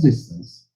existence.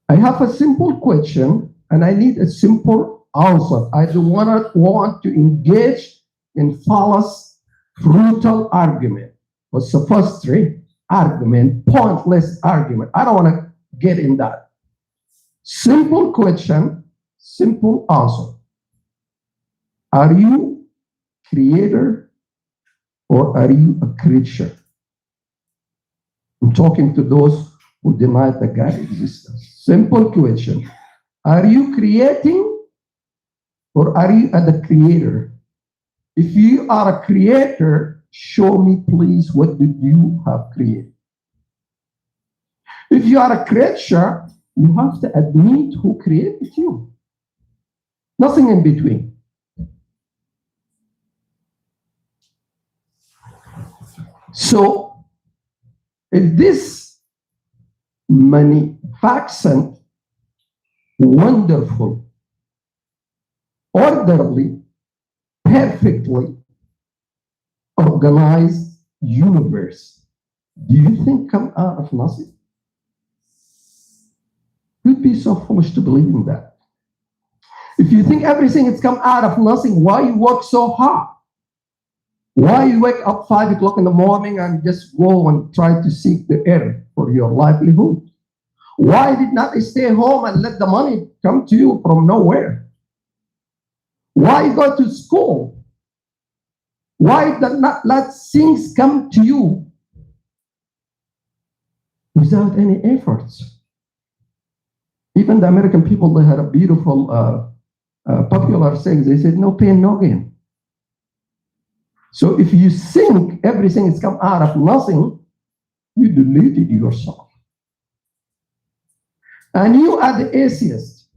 I have a simple question and I need a simple answer. I don't want to engage in false, brutal argument or sophistry argument, pointless argument. I don't want to get in that. Simple question, simple answer. Are you creator or are you a creature? I'm talking to those who deny the God existence. Simple question. Are you creating or are you the creator? If you are a creator, show me please what did you have created. If you are a creature, you have to admit who created you. Nothing in between. So, if this magnificent, wonderful, orderly, perfectly organized universe, do you think come out of nothing? You'd be so foolish to believe in that. If you think everything has come out of nothing, why you work so hard? Why you wake up 5 o'clock in the morning and just go and try to seek the air for your livelihood? Why did not stay home and let the money come to you from nowhere? Why go to school? Why did not let things come to you without any efforts? Even the American people, they had a beautiful popular saying. They said, no pain, no gain. So if you think everything has come out of nothing, you deleted yourself. And you are the atheist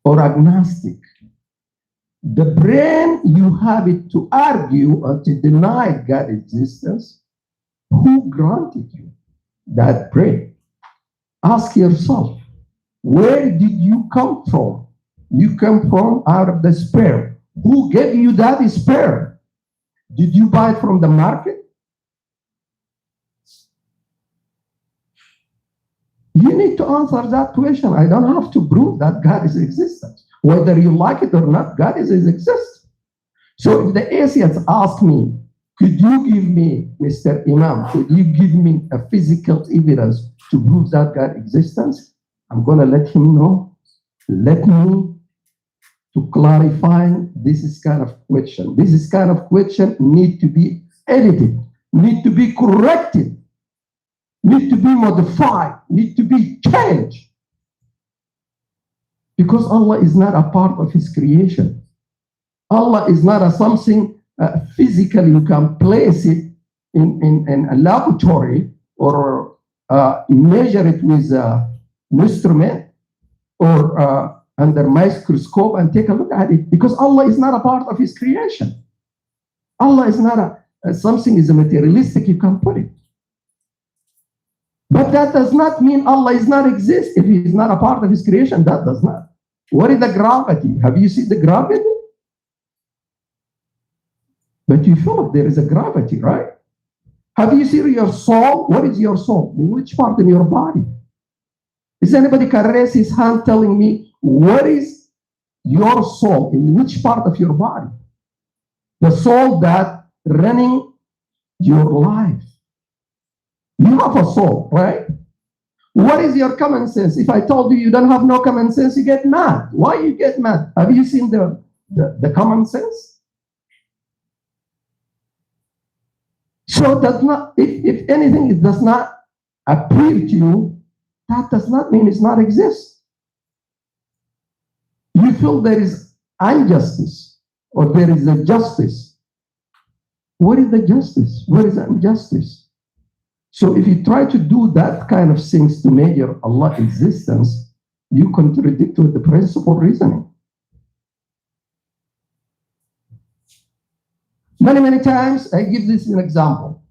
or agnostic. The brain you have it to argue or to deny God's existence, who granted you that brain? Ask yourself, where did you come from? You come from out of the sperm. Who gave you that sperm? Did you buy it from the market? You need to answer that question. I don't have to prove that God is existent. Whether you like it or not, God is existent. So if the atheists ask me, could you give me, Mr. Imam, could you give me a physical evidence to prove that God existence? I'm going to let him know. Let me to clarify this is kind of question. This is kind of question need to be edited, need to be corrected, need to be modified, need to be changed. Because Allah is not a part of His creation. Allah is not a something physically you can place it in a laboratory or measure it with an instrument or under microscope and take a look at it, because Allah is not a part of His creation. Allah is not something is a materialistic, you can put it. But that does not mean Allah is not exist. If He is not a part of His creation, that does not. What is the gravity? Have you seen the gravity? But you feel there is a gravity, right? Have you seen your soul? What is your soul? Which part in your body? Is anybody can raise his hand telling me what is your soul? In which part of your body? The soul that running your life. You have a soul, right? What is your common sense? If I told you you don't have no common sense, you get mad. Why you get mad? Have you seen the common sense? So does not, if anything, it does not appear to you, that does not mean it's not exist. You feel there is injustice or there is a justice. What is the justice? What is the injustice? So if you try to do that kind of things to measure Allah's existence, you contradict with the principle reasoning. Many times, I give this an example.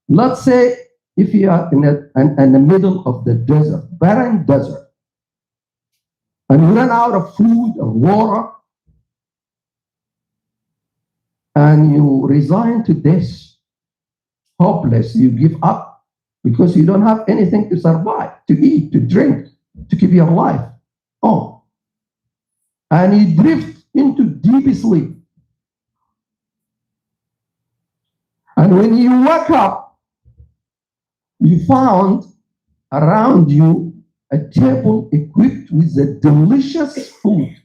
Let's say if you are in the middle of the desert, barren desert, and you run out of food or water, and you resign to this, hopeless, you give up, because you don't have anything to survive, to eat, to drink, to keep your life on. And you drift into deep sleep. And when you wake up, you found around you a table equipped with a delicious food.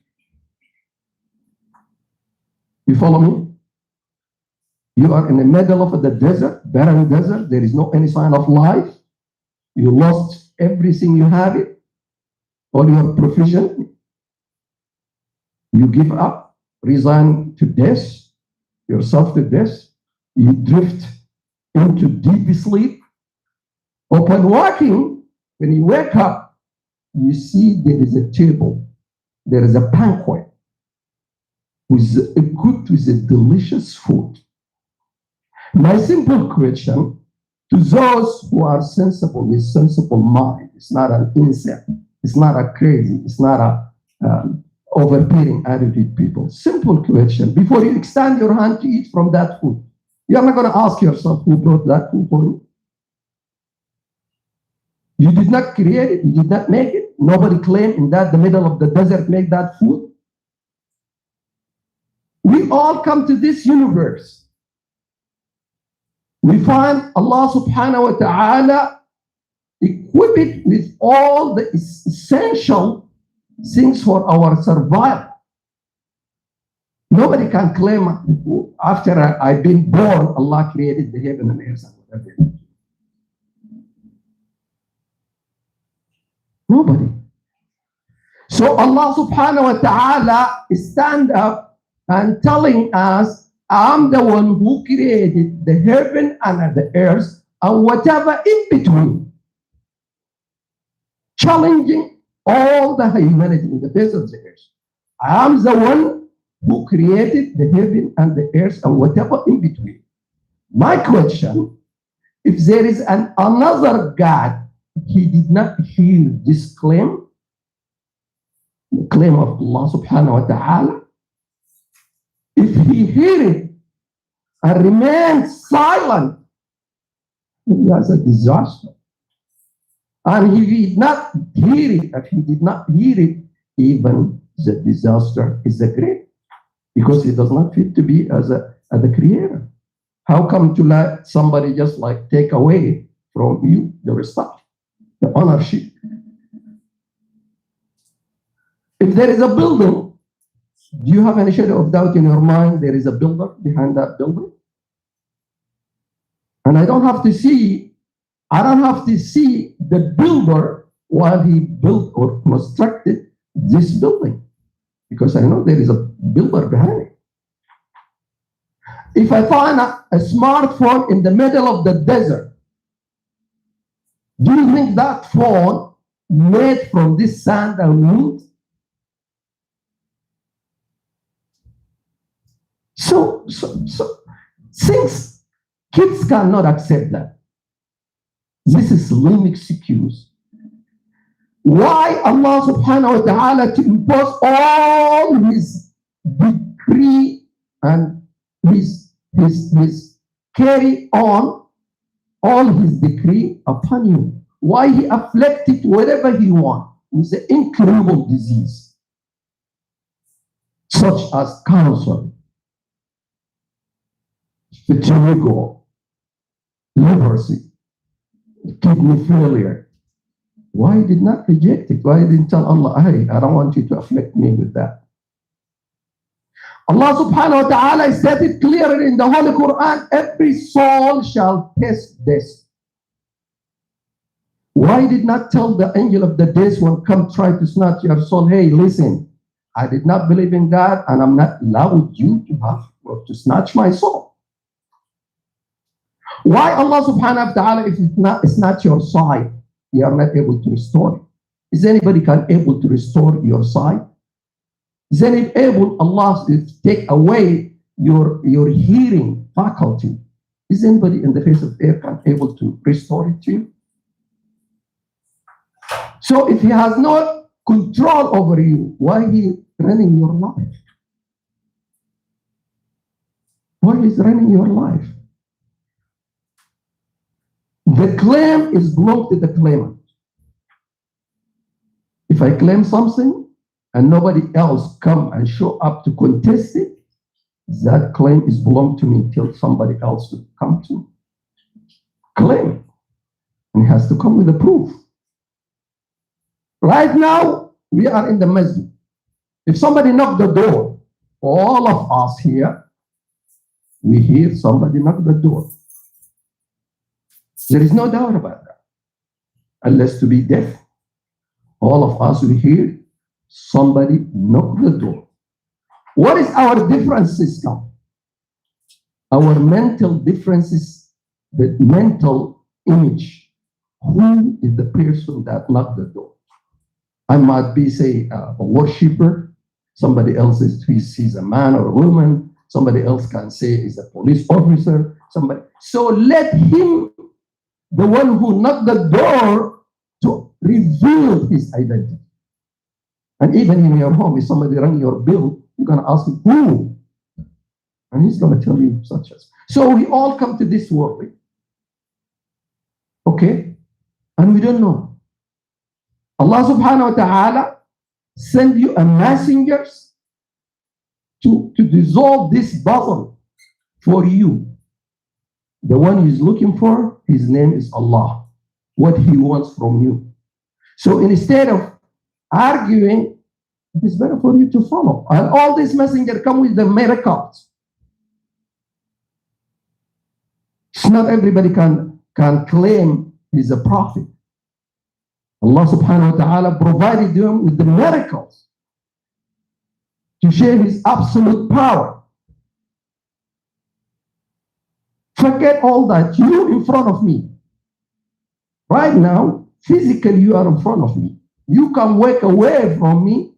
You follow me? You are in the middle of the desert, barren desert. There is no any sign of life. You lost everything you have, it, all your provision. You give up, resign to death, yourself to death. You drift into deep sleep. Upon waking, when you wake up, you see there is a table, there is a banquet equipped with a delicious food. My simple question to those who are sensible with sensible mind, it's not an insect, it's not a crazy, it's not a overbearing attitude people. Simple question, before you extend your hand to eat from that food, you're not going to ask yourself who brought that food for you. You did not create it, you did not make it. Nobody claimed in that the middle of the desert make that food. We all come to this universe. We find Allah subhanahu wa ta'ala equipped with all the essential things for our survival. Nobody can claim after I've been born, Allah created the heaven and earth and whatever. Nobody. So Allah subhanahu wa ta'ala stand up and telling us, I'm the one who created the heaven and the earth and whatever in between. Challenging all the humanity in the face of the earth. I am the one who created the heaven and the earth and whatever in between. My question, if there is another God, he did not hear this claim, the claim of Allah subhanahu wa ta'ala. If he hear it and remains silent, that's a disaster. And if he did not hear it, if he did not hear it, even the disaster is a great, because he does not fit to be as a creator. How come to let somebody just like take away from you your stuff, the ownership? If there is a building, do you have any shadow of doubt in your mind there is a builder behind that building? And I don't have to see the builder while he built or constructed this building, because I know there is a builder behind it. If I find a smartphone in the middle of the desert, do you think that phone made from this sand and wood? So things, kids cannot accept that. This is lame excuse. Why Allah subhanahu wa ta'ala to impose all his decree and his carry on all his decree upon you? Why he afflicted whatever he wants with an incurable disease, such as cancer, vitiligo, leprosy, kidney failure? Why did not reject it? Why didn't tell Allah, hey, I don't want you to afflict me with that? Allah subhanahu wa ta'ala said it clearly in the Holy Quran, every soul shall taste this. Why did not tell the angel of the death when come try to snatch your soul, hey, listen, I did not believe in God and I'm not allowed you to have or to snatch my soul? Why Allah subhanahu wa ta'ala, if it's not your sight, you are not able to restore it? Is anybody able to restore your sight? Is anybody able, Allah, to take away your hearing faculty? Is anybody in the face of earth able to restore it to you? So if he has no control over you, why he running your life? Why is running your life? The claim is belong to the claimant. If I claim something and nobody else come and show up to contest it, that claim is belong to me till somebody else will come to claim it. And he has to come with a proof. Right now, we are in the masjid. If somebody knock the door, all of us here, we hear somebody knock the door. There is no doubt about that. Unless to be deaf, all of us will hear somebody knock the door. What is our difference system? Our mental differences, the mental image. Who is the person that knocked the door? I might be, say, a worshiper. Somebody else sees a man or a woman. Somebody else can say is a police officer. Somebody. So let him, the one who knocked the door, to reveal his identity. And even in your home, if somebody rang your bell, you're going to ask him, who? And he's going to tell you such as. So we all come to this world. Okay? And we don't know. Allah subhanahu wa ta'ala send you a messengers to dissolve this puzzle for you. The one he's looking for, his name is Allah. What he wants from you. So instead of arguing, it is better for you to follow. And all these messengers come with the miracles. It's not everybody can claim he's a prophet. Allah subhanahu wa ta'ala provided them with the miracles to share his absolute power. Forget all that. You in front of me. Right now, physically you are in front of me. You can walk away from me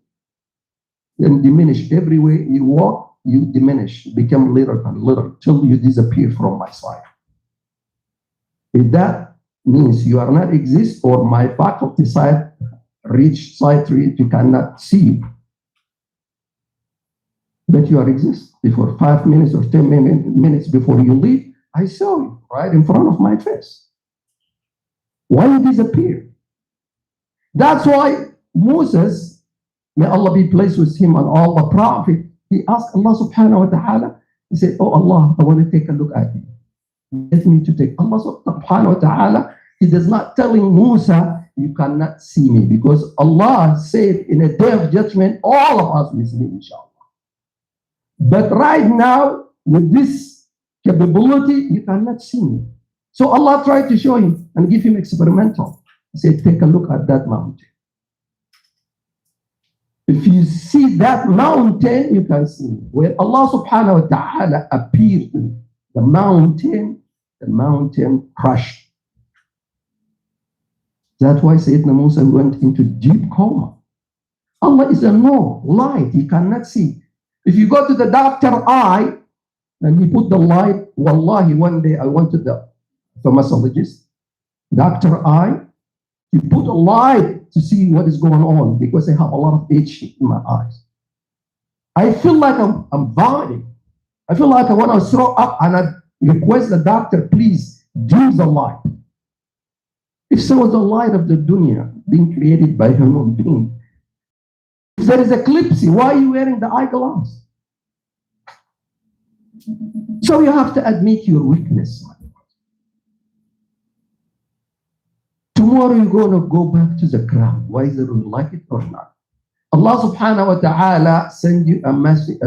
and diminish. Every way you walk, you diminish, become little and little till you disappear from my sight. If that means you are not exist, or my faculty side reach sight reach, you cannot see. But you are exist. Before 5 minutes or 10 minutes before you leave, I saw you right in front of my face. Why you disappear? That's why Moses, may Allah be pleased with him and all the prophet, he asked Allah subhanahu wa ta'ala, he said, oh Allah, I want to take a look at you. Let me to take. Allah subhanahu wa ta'ala, he does not telling Musa, you cannot see me, because Allah said in a day of judgment, all of us will see me, inshallah. But right now, with this capability, you cannot see me. So Allah tried to show him and give him experimental. He said, take a look at that mountain. If you see that mountain, you can see me. When Allah subhanahu wa ta'ala appeared to the mountain crushed. That's why Sayyidina Musa went into deep coma. Allah is a no light. He cannot see. If you go to the doctor eye and he put the light, wallahi, one day I went to the dermatologist, doctor eye, he put a light to see what is going on because I have a lot of itch in my eyes. I feel like I'm vomiting. I feel like I want to throw up, and I request the doctor, please dim the light. If so was the light of the dunya being created by human being, if there is eclipse, why are you wearing the eyeglass? So you have to admit your weakness. Tomorrow you're going to go back to the ground, whether you like it or not. Allah subhanahu wa ta'ala send you a message,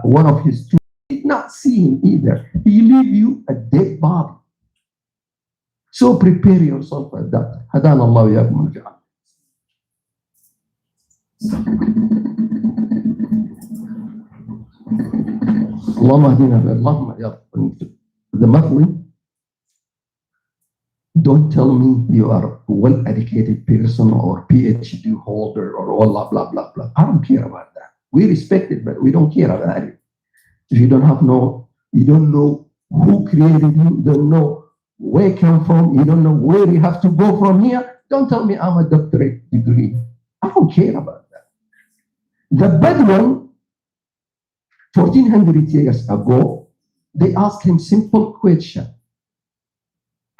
one of his students did not see him either. He leave you a dead body. So prepare yourself for that. Hadan Allah yakum al-ja'al. Allahumma hadina bi Allahumma ya the Muslim. Don't tell me you are a well-educated person or PhD holder or all blah, blah, blah, blah. I don't care about that. We respect it, but we don't care about it. If you don't you don't know who created you, you don't know where you come from, you don't know where you have to go from here, don't tell me I'm a doctorate degree. I don't care about that. The Bedouin, 1400 years ago, they asked him simple question.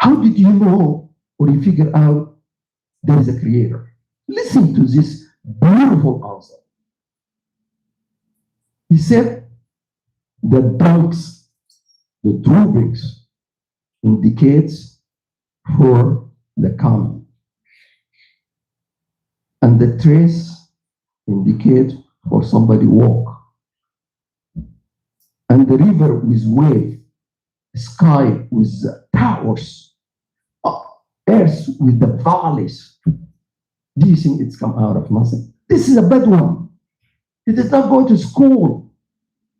How did you know or you figure out there is a creator? Listen to this beautiful answer. He said, the dunks, the droopings indicates for the coming. And the trace indicate for somebody walk. And the river with wave, sky with towers, earth with the valleys. Do you think it's come out of nothing? This is a bad one. He does not go to school.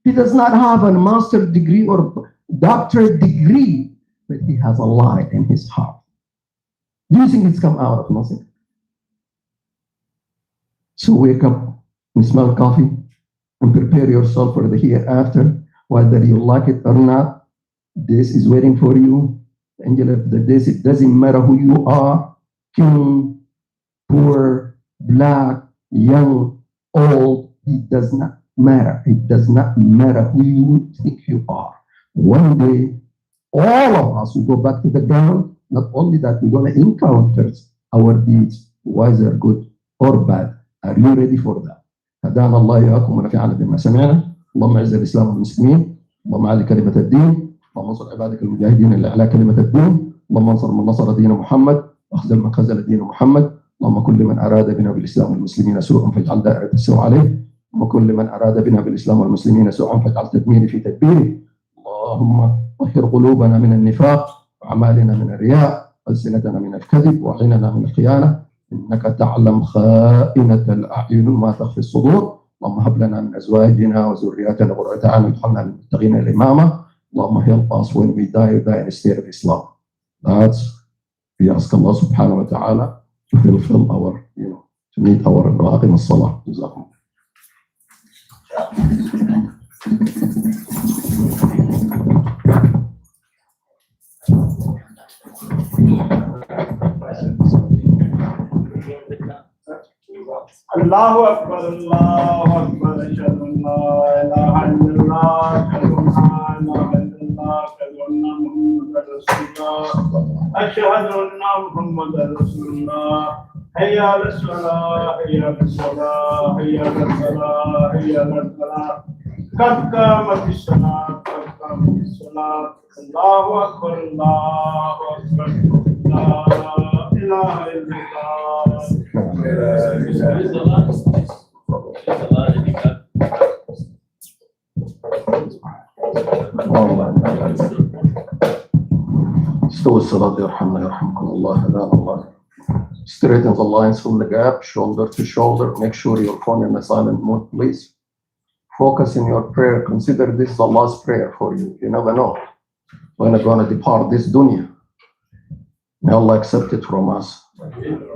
He does not have a master's degree or doctorate degree, but he has a light in his heart. Do you think it's come out of nothing? So wake up and smell coffee and prepare yourself for the hereafter, whether you like it or not. This is waiting for you. The angel of the days, it doesn't matter who you are, king, poor, black, young, old, it does not matter. It does not matter who you think you are. One day, all of us will go back to the ground. Not only that, we're going to encounter our deeds, whether good or bad. Are you ready for that? هدانا الله إياكم ونفعنا بما سمعنا. اللهم أعز الإسلام والمسلمين. اللهم أعلي كلمة الدين. اللهم انصر عبادك المجاهدين اللي على كلمة الدين. اللهم انصر من نصر دين محمد واخذل من خذل دين محمد. اللهم كل من أراد بنا بالإسلام والمسلمين سوءا فاجعل دائرة السوء عليه. وكل من أراد بنا بالإسلام والمسلمين سوءا فاجعل تدميره في تدبيره. اللهم طهر قلوبنا من النفاق وأعمالنا من الرياء وألسنتنا من الكذب وعيننا من الخيانة. إنك تعلم خائنة الأعين ما تخفي الصدور. اللهم هب لنا من أزواجنا وذرياتنا قرة أعين واجعلنا للمتقين الإماما. اللهم help us when we die in the state of Islam. That's, we ask Allah subhanahu wa ta'ala to fulfill our, to meet our raqim as-salah. Jazakum. Allahu Akbar, Allahu Akbar, ashhadu an la ilaha illallah, ashhadu anna Muhammadar Rasulullah, hayya ala salah, hayya ala salah, hayya ala salah, hayya ala salah, qad qamatis salat, qad qamatis salat, Allahu Akbar, Allahu Akbar, la ilaha illallah. استووا الصلاة يرحمنا يرحمكم الله. هدانا الله. Straighten the lines from the gap, shoulder to shoulder. Make sure your phone in the silent mode, please. Focus in your prayer. Consider this the last prayer for you. You never know when you're going to depart this dunya. May Allah accept it from us.